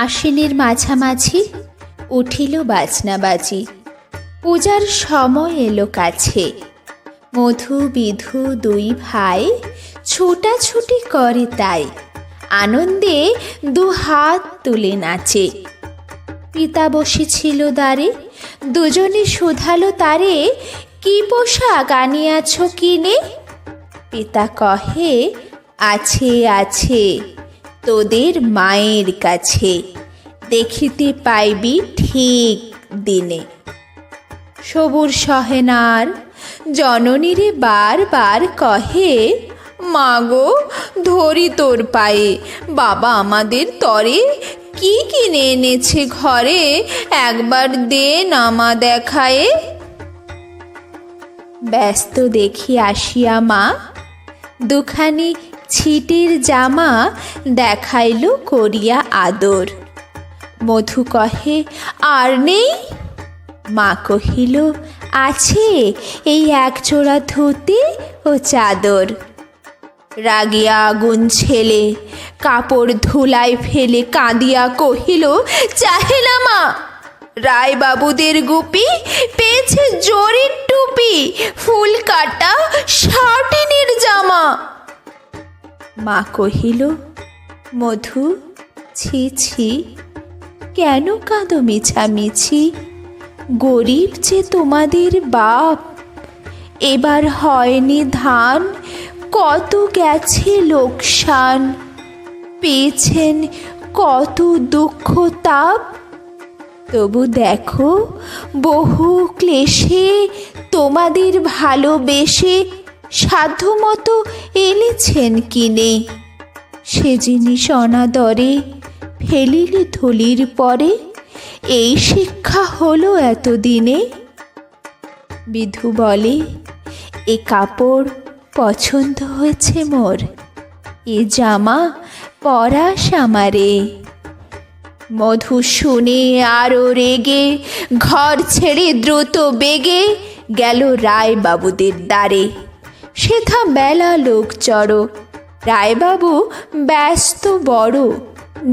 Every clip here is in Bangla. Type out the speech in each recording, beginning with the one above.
আশ্বিনের মাঝামাঝি উঠিল বাজনাবাজি। পূজার সময় এলো কাছে। মধু বিধু দুই ভাই ছোটাছুটি করে তাই। আনন্দে দু হাত তুলে নাচে। পিতা বসেছিল দ্বারে, দুজনে শোধালো তারে, কি পোশাক আনিয়াছ কিনে? পিতা কহে, আছে আছে তোদের মায়ের কাছে, দেখিতে পাইবি ঠিক দিনে। সবুর সহেনার জননীরে বারবার কহে, মাগো ধরি তোর পায়ে, বাবা আমাদের তরে কি কিনে এনেছে ঘরে, একবার দে নামা দেখায়ে। ব্যস্ত দেখি আসিয়া মা দুখানি ছিটের জামা দেখাইল করিয়া আদর। মধু কহে, আর নেই? মা কহিল, আছে এই একজোড়া ধুতি ও চাদর। রাগিয়া আগুন ছেলে কাপড় ধুলাই ফেলে কাঁদিয়া কহিল, চাহে না মা, রায়বাবুদের গুপি পেয়েছে জরির টুপি, ফুল কাটা শাটিনের জামা। মা কহিল, মধু ছি ছি, কেন কাঁদো মিছামিছি? গরিব যে তোমাদের বাপ, এবার হয়নি ধান, কত গেছে লোকসান, পেয়েছেন কত দুঃখ তাপ। তবু দেখো বহু ক্লেশে তোমাদের ভালোবেসে সাধ্যমতো এনেছেন কিনে, সে জিনিস অনাদরে ফেলিলে থলির পরে, এই শিক্ষা হলো এতদিনে। বিধু বলে, এ কাপড় পছন্দ হয়েছে মোর, এ জামা পরাস আমারে। মধু শুনে আরো রেগে ঘর ছেড়ে দ্রুত বেগে গেল রায়বাবুদের দ্বারে। সেথা বেলা লোক চড়ো, রায়বাবু ব্যস্ত বড়,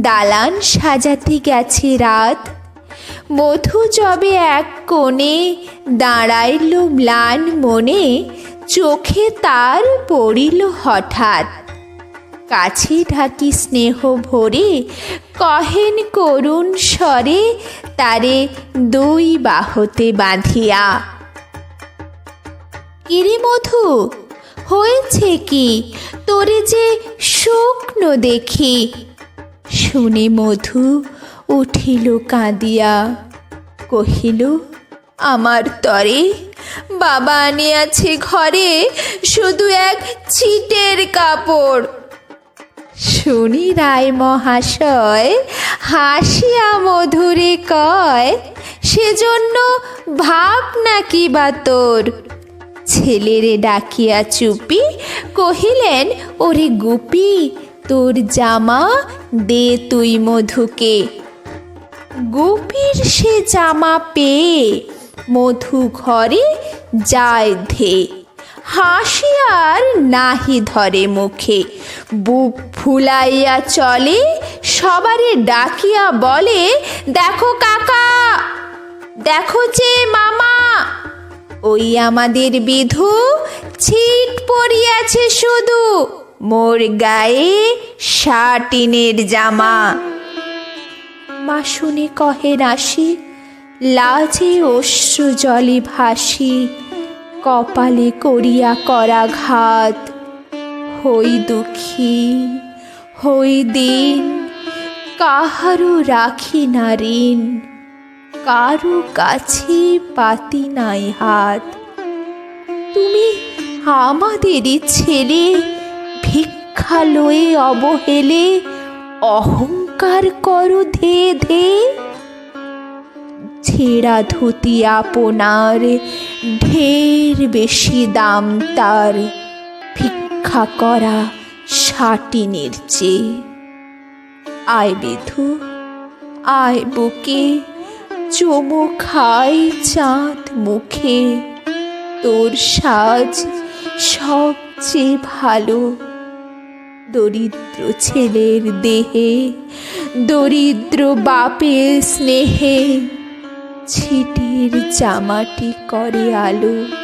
দালান সাজাতে গেছে রাত। মধু যবে এক কোণে দাঁড়াইল ম্লান মনে, চোখে তার পড়িল হঠাৎ। কাছে ঢাকি স্নেহ ভরে কহেন করুণ স্বরে, তারে দুই বাহুতে বাঁধিয়া, কিরে মধু হয়েছে কি, তোরে যে শুকনো দেখি। শুনে মধু উঠিল কাঁদিয়া, কহিল, আমার তরে বাবা আনিয়াছে ঘরে শুধু এক ছিটের কাপড়। শুনি রায় মহাশয় হাসিয়া মধুরে কয়, সেজন্য ভাব নাকি বা তোর? ছেলেরে ডাকিয়া চুপি কহিলেন, ওরে গুপি, তোর জামা দে তুই মধুকে। গুপির সে জামা পেয়ে মধু ঘরে যায় ধে, হাসি আর নাহি ধরে মুখে। বুক ফুলাইয়া চলে, সবারে ডাকিয়া বলে, দেখো কাকা, দেখো যে মামা, ওই আমাদের বিধু ছিট পরিয়াছে শুধু, মোর গায়ে শাটিনের জামা। মা শুনে কহে রাশি, লাজে অশ্রু জলে ভাসি, কপালে করিয়া করাঘাত। হই দুঃখী হই দিন, কাহারও রাখি না ঋণ, কারো কাছে পাতি নাই হাত। তুমি আমাদেরই ছেলে, ভিক্ষা লয়ে অবহেলে অহংকার করো ধে ধে। ছেঁড়া ধুতি আপনার ঢের বেশি দাম তার, ভিক্ষা করা শাটিনের চেয়ে। আয় বিধু আয় বুকে, চুমু খাই চাঁদ মুখে, তোর সাজ সবচেয়ে ভালো। দরিদ্র ছেলের দেহে দরিদ্র বাপের স্নেহে ছিটির জামাটি করে আলো।